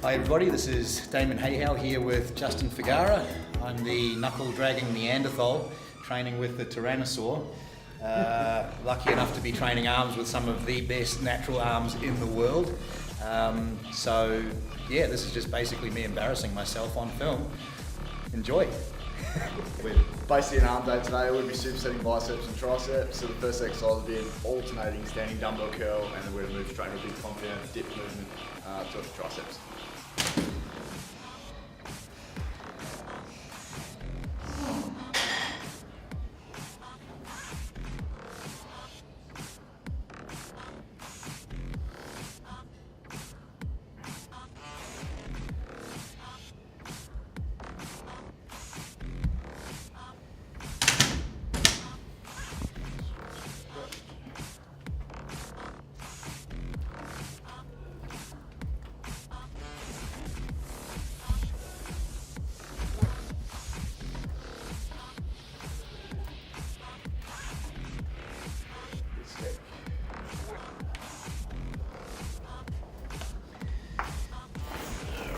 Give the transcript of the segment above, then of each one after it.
Hi everybody, this is Damon Hayhow here with Justin Firgaira. I'm the knuckle-dragging Neanderthal, training with the Tyrannosaur. Lucky enough to be training arms with some of the best natural arms in the world. So yeah, this is just basically me embarrassing myself on film. Enjoy. We're basically an arm day today. We'll be supersetting biceps and triceps. So the first exercise will be an alternating standing dumbbell curl, and then we're going to move straight into a big confident dip movement to the triceps.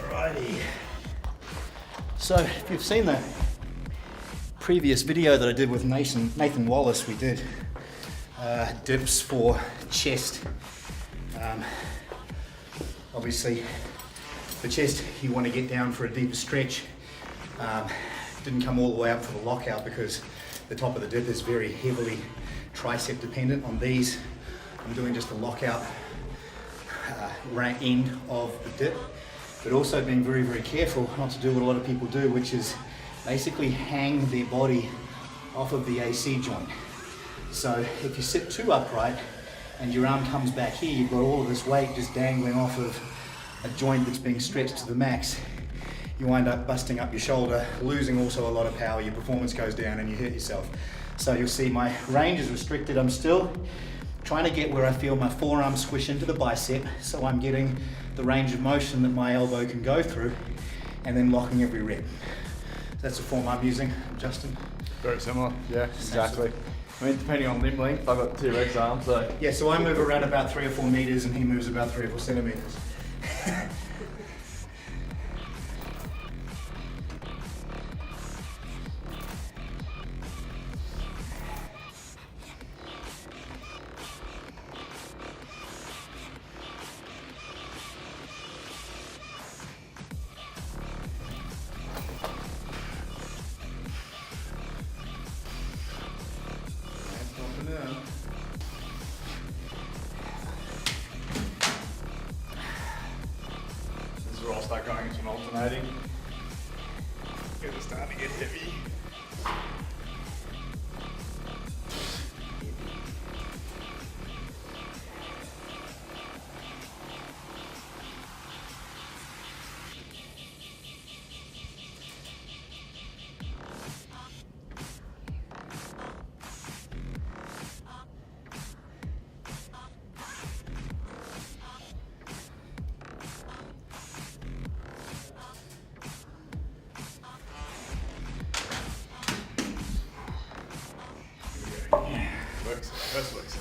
Alrighty. So if you've seen the previous video that I did with Nathan Wallace, we did dips for chest. Obviously for chest you want to get down for a deeper stretch. Didn't come all the way up for the lockout because the top of the dip is very heavily tricep dependent. On these I'm doing just the lockout end of the dip, but also being very, very careful not to do what a lot of people do, which is basically hang their body off of the AC joint. So if you sit too upright and your arm comes back here, you've got all of this weight just dangling off of a joint that's being stretched to the max. You wind up busting up your shoulder, losing also a lot of power, your performance goes down and you hurt yourself. So you'll see my range is restricted. I'm still trying to get where I feel my forearm squish into the bicep, so I'm getting the range of motion that my elbow can go through, and then locking every rep. That's the form I'm using. Justin? Very similar, yeah, exactly. I mean, depending on limb length, I've got T-Rex arms, so... Yeah, so I move around about 3 or 4 meters, and he moves about 3 or 4 centimeters. This is where I'll start going into an alternating. It's starting to get heavy. Works. First works.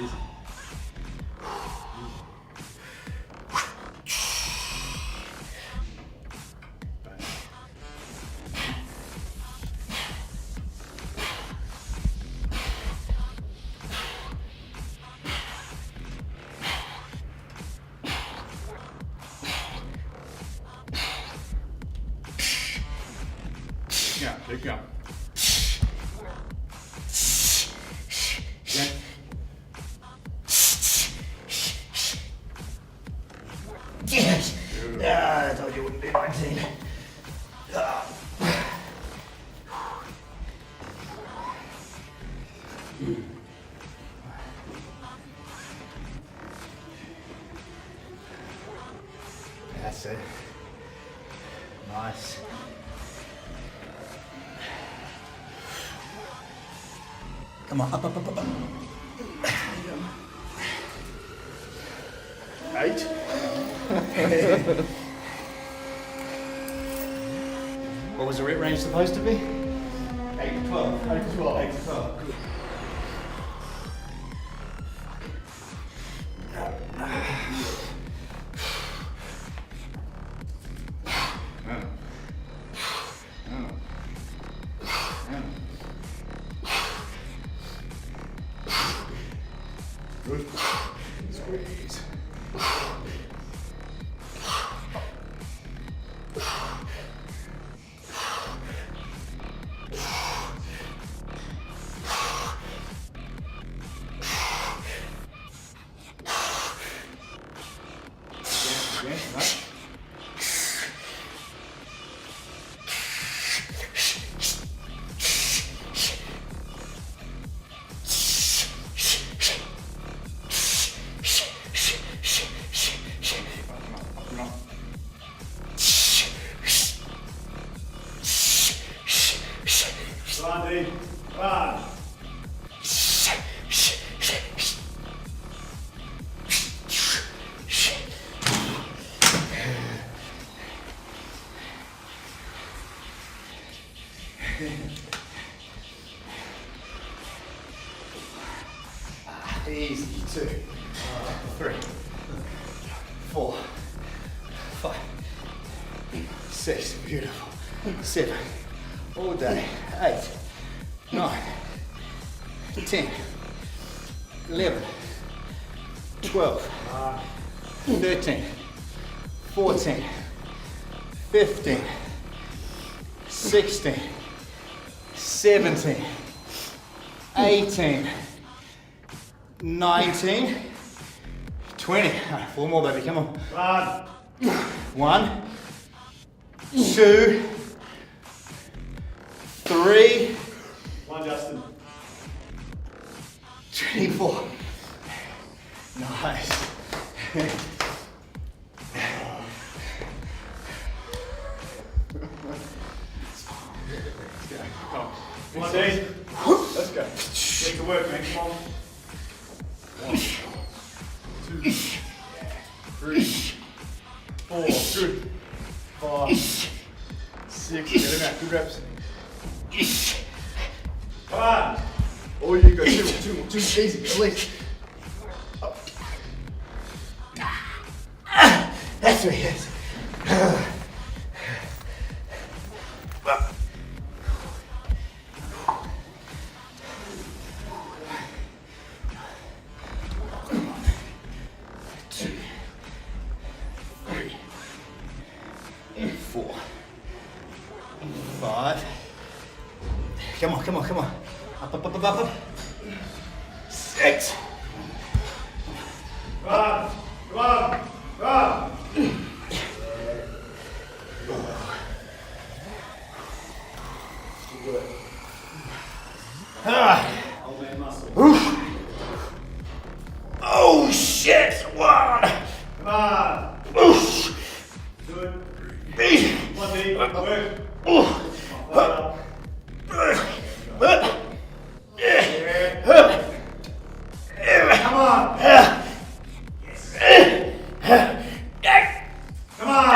Easy. Yeah, keep going. Yes! I told you it wouldn't be 19. That's it. Nice. Come on, up. 8. What was the rep range supposed to be? 8 to 12. 8 to 12. 8 to 12. Good. Squeeze. Run. Easy. 2, 3, 4, 5, 6. Beautiful. 7. All day. 8, 9, 10, 11, 12, 13, 14, 15, 16, 17, 18, 19, 20. Right, 4 more, baby, come on. Run. 1, 2, 3, 1, Justin. 24. Nice. Come on. 15. Let's go. Get to work, man. Come on. 1, 2, 3, 4. Good. 5, 6. Get him out. Good reps. Come on. Oh, you go. 2 more. Easy, please. Up. That's what it is. Come on. Up. 6. Run. Old man muscle. Oh shit! 1. Come on. Good. 1 deep. Work. Come on. Yes. Come on.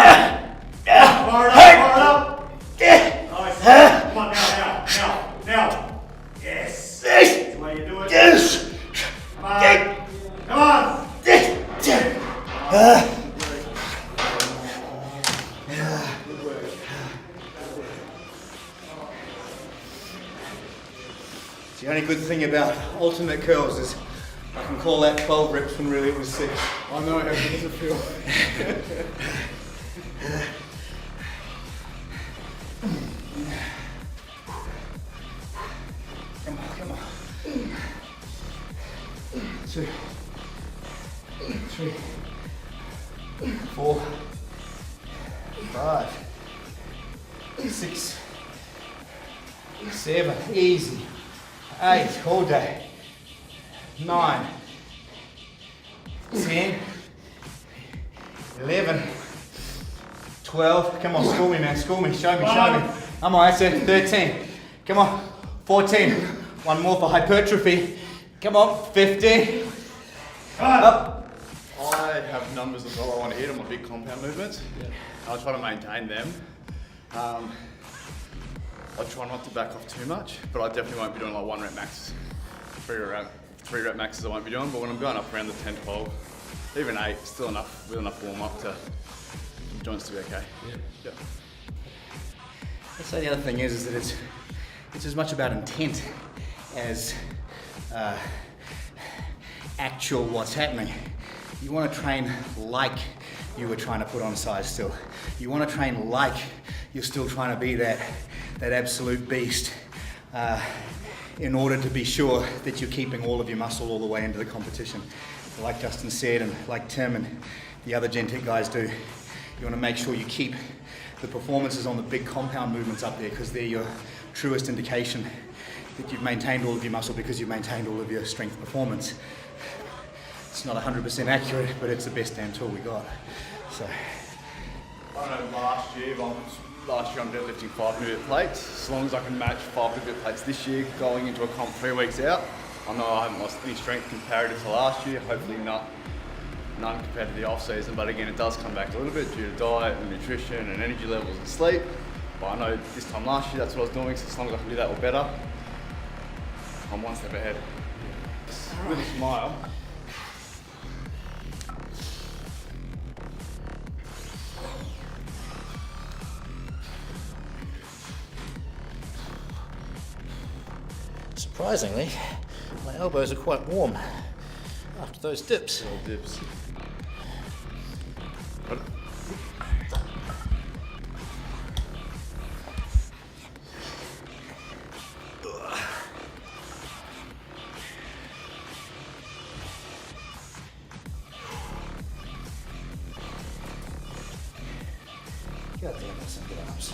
Fire it up. Nice. Come on, now. Yes. That's the way you do it. Yes. Come on. The only good thing about alternate curls is I can call that 12 reps when really it was 6. I know, how good does it feel? Come on. 2, 3, 4, 5, 6, 7, easy. 8, all day. 9, 10, 11, 12. Come on, school me, man. School me. Show me. Come on, that's it. 13. Come on. 14. One more for hypertrophy. Come on. 15. Up. I have numbers as well I want to hit on my big compound movements. Yeah. I'll try to maintain them. I try not to back off too much, but I definitely won't be doing like 1 rep max, 3 rep maxes I won't be doing, but when I'm going up around the 10, 12, even 8, still enough, with enough warm up to joints to be okay. Yeah. I'd say the other thing is that it's as much about intent as actual what's happening. You want to train like you were trying to put on size still. You want to train like you're still trying to be that absolute beast in order to be sure that you're keeping all of your muscle all the way into the competition. Like Justin said, and like Tim and the other Gen-Tec guys do, you want to make sure you keep the performances on the big compound movements up there, because they're your truest indication that you've maintained all of your muscle, because you've maintained all of your strength performance. It's not 100% accurate, but it's the best damn tool we got. So, I know last year I'm deadlifting 500 plates. As long as I can match 500 plates this year, going into a comp 3 weeks out, I know I haven't lost any strength comparative to last year. Hopefully none compared to the off season. But again, it does come back a little bit due to diet and nutrition and energy levels and sleep. But I know this time last year that's what I was doing. So as long as I can do that or better, I'm one step ahead. With a smile. Surprisingly, my elbows are quite warm after those dips. Little dips. God damn, that's some good arms.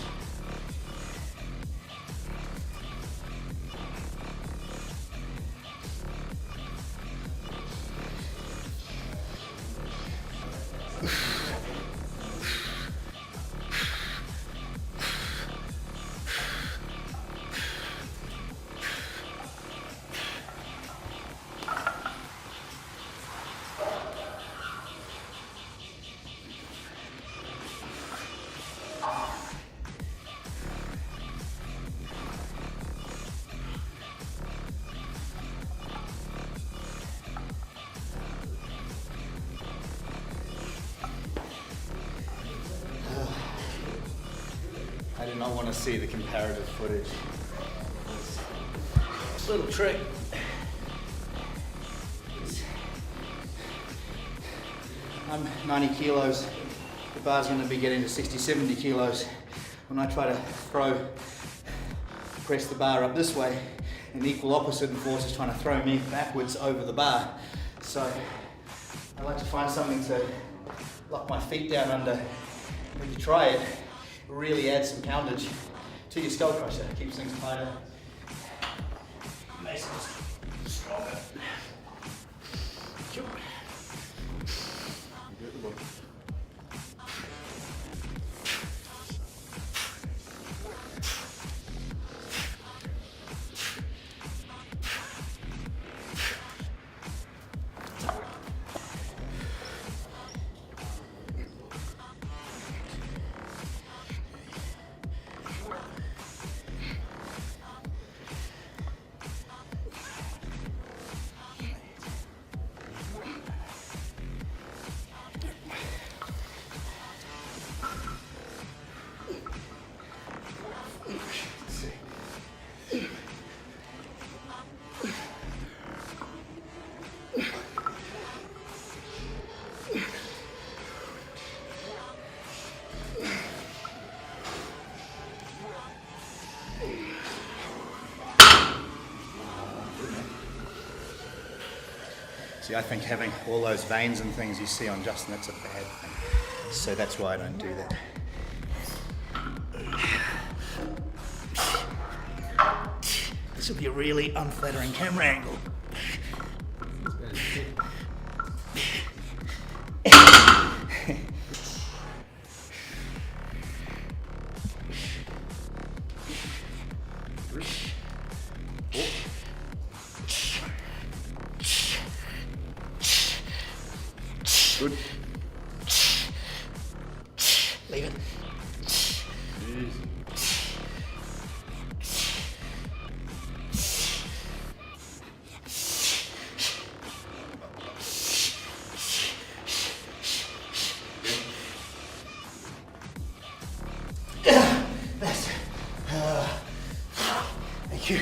I did not want to see the comparative footage. Little trick. I'm 90 kilos. The bar's going to be getting to 60, 70 kilos. When I try to press the bar up this way, an equal opposite force is trying to throw me backwards over the bar. So I like to find something to lock my feet down under. When you try it, really adds some poundage to your skull crusher. Keeps things tighter. Makes it stronger. See, I think having all those veins and things you see on Justin, that's a bad thing. So that's why I don't do that. This will be a really unflattering camera angle. Good. Leave it. That's, thank you.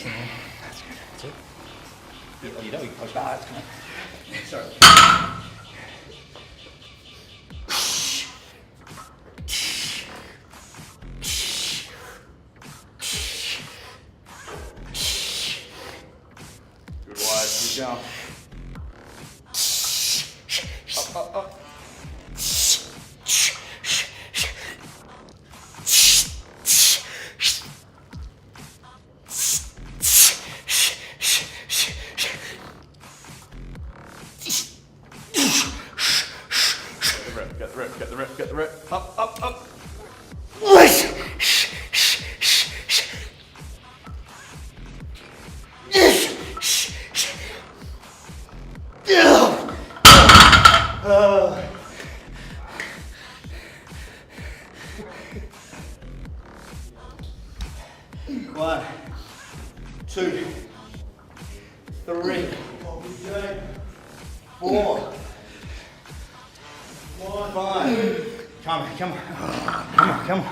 That's it. You know, you push hard. Sorry. Good wide, keep going. Up. Get the rep. Up. One, two, three, 4, 5. Come on.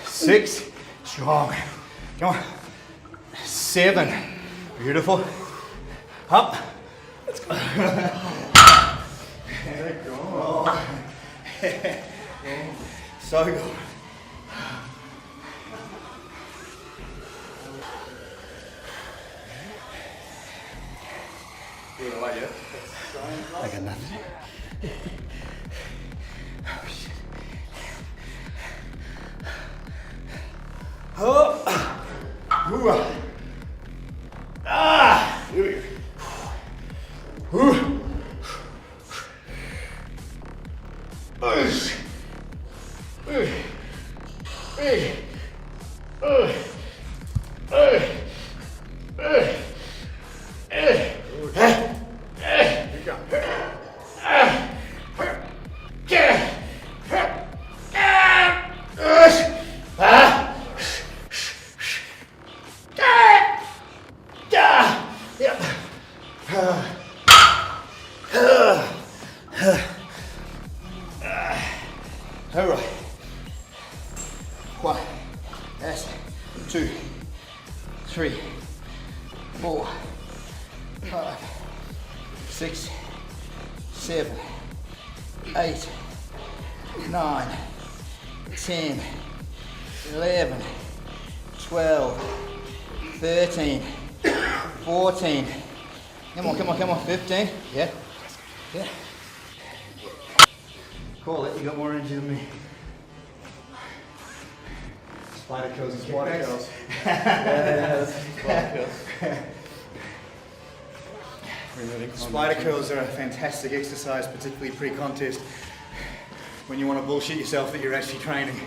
6, strong. Come on. 7, beautiful. Up. Let's go. So good. I got nothing. Oh shit. Oh. Ooh. Ah. Ooh. Ooh. All right. 1, that's 2, 3, 4, 5, 6, 7, 8, 9, 10, 11, 12, 13, 14. Come on, 15. Yeah. Call it, you got more energy than me. Spider curls and spider curls. Spider curls are a fantastic exercise, particularly pre-contest, when you want to bullshit yourself that you're actually training,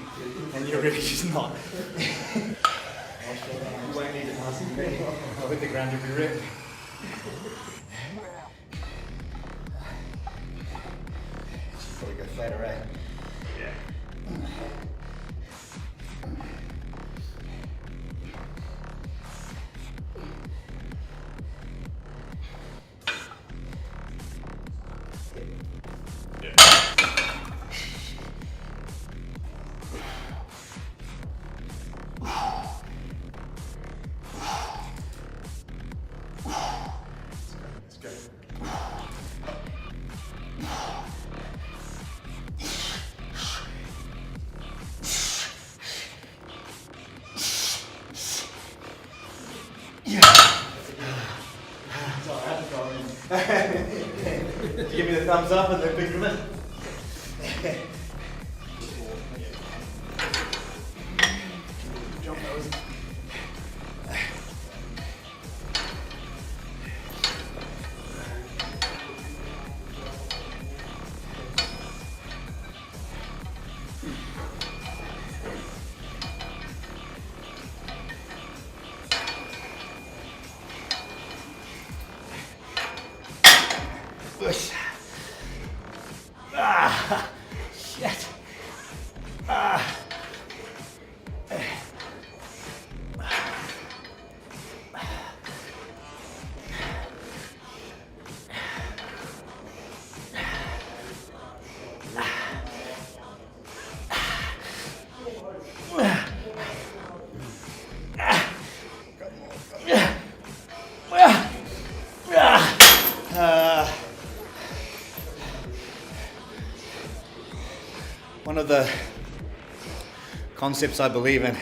and you're really just not. You won't need to pass it. I'll hit the ground every rep. Probably go flatter, eh? Yeah. Did you give me the thumbs up and the big limit? Jump those. Push. Ah, shit. Ah. of the concepts I believe in,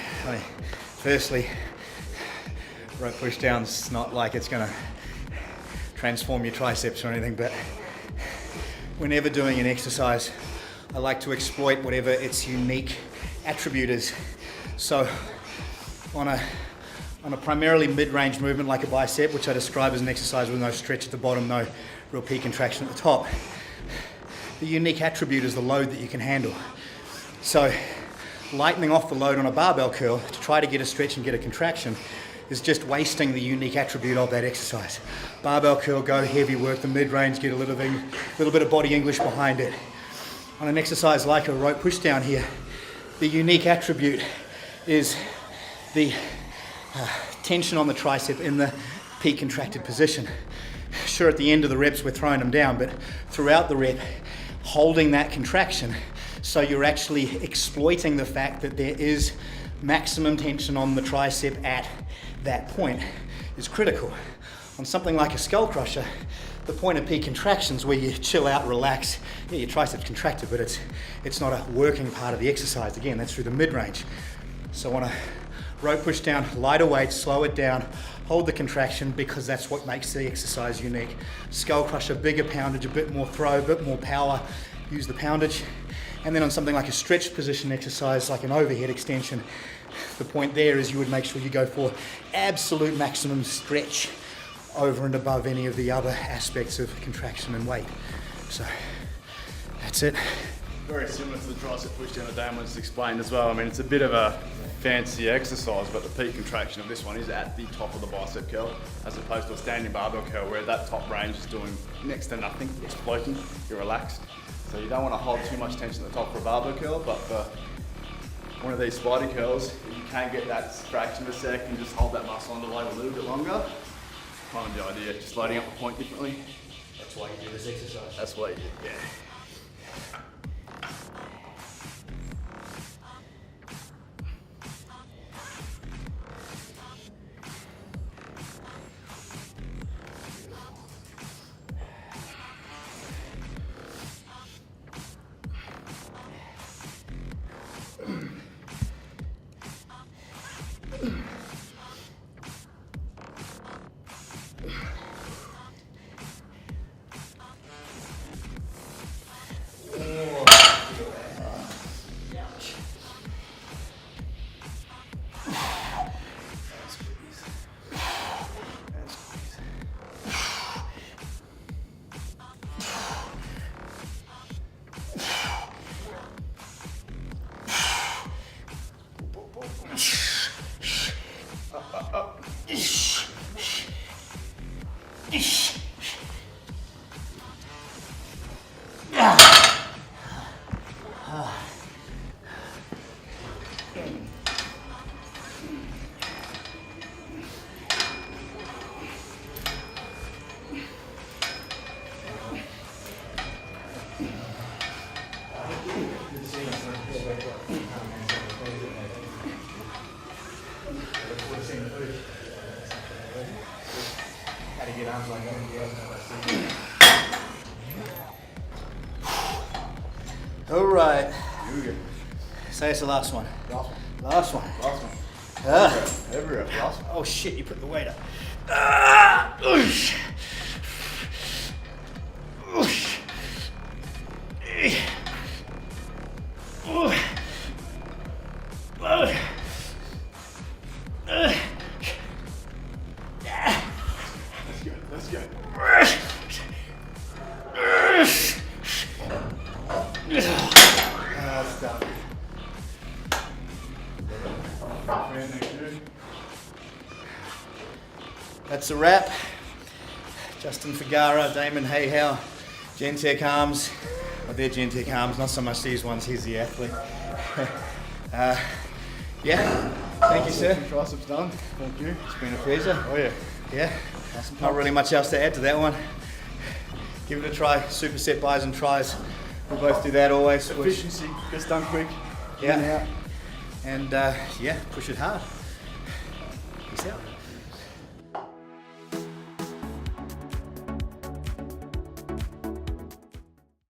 firstly, rope push down's not like it's going to transform your triceps or anything, but whenever doing an exercise, I like to exploit whatever its unique attribute is. So on a primarily mid-range movement like a bicep, which I describe as an exercise with no stretch at the bottom, no real peak contraction at the top, the unique attribute is the load that you can handle. So lightening off the load on a barbell curl to try to get a stretch and get a contraction is just wasting the unique attribute of that exercise. Barbell curl, go heavy, work the mid-range, get a little bit of body English behind it. On an exercise like a rope push down here, the unique attribute is the tension on the tricep in the peak contracted position. Sure, at the end of the reps we're throwing them down, but throughout the rep, holding that contraction, so you're actually exploiting the fact that there is maximum tension on the tricep at that point is critical. On something like a skull crusher, the point of peak contractions where you chill out, relax, yeah, your triceps contracted, but it's not a working part of the exercise. Again, that's through the mid-range. So on a rope push down, lighter weight, slow it down, hold the contraction because that's what makes the exercise unique. Skull crusher, bigger poundage, a bit more throw, a bit more power, use the poundage. And then on something like a stretch position exercise, like an overhead extension, the point there is you would make sure you go for absolute maximum stretch over and above any of the other aspects of contraction and weight. So that's it. Very similar to the tricep push down that Damon just explained as well. I mean, it's a bit of a fancy exercise, but the peak contraction of this one is at the top of the bicep curl, as opposed to a standing barbell curl where that top range is doing next to nothing. It's floating, you're relaxed. So you don't want to hold too much tension at the top for a barbell curl, but for one of these spider curls, if you can get that fraction of a second, just hold that muscle underway a little bit longer. Kind of the idea, just loading up the point differently. That's why you do this exercise. That's what you do, yeah. All right. Say it's the last one. Last one. Everywhere. Last one. Oh shit, you put the weight up. Let's go. That's done. That's a wrap. Justin Firgaira, Damon Hayhow, Gen-Tec arms. Well, they're Gen-Tec arms, not so much these ones. He's the athlete. Yeah, thank you, sir. Triceps done. Thank you. It's been a pleasure. Oh yeah. Yeah, not really much else to add to that one. Give it a try. Superset buys and tries. We both do that always. Efficiency gets done quick. Yeah. And yeah, push it hard. Peace out.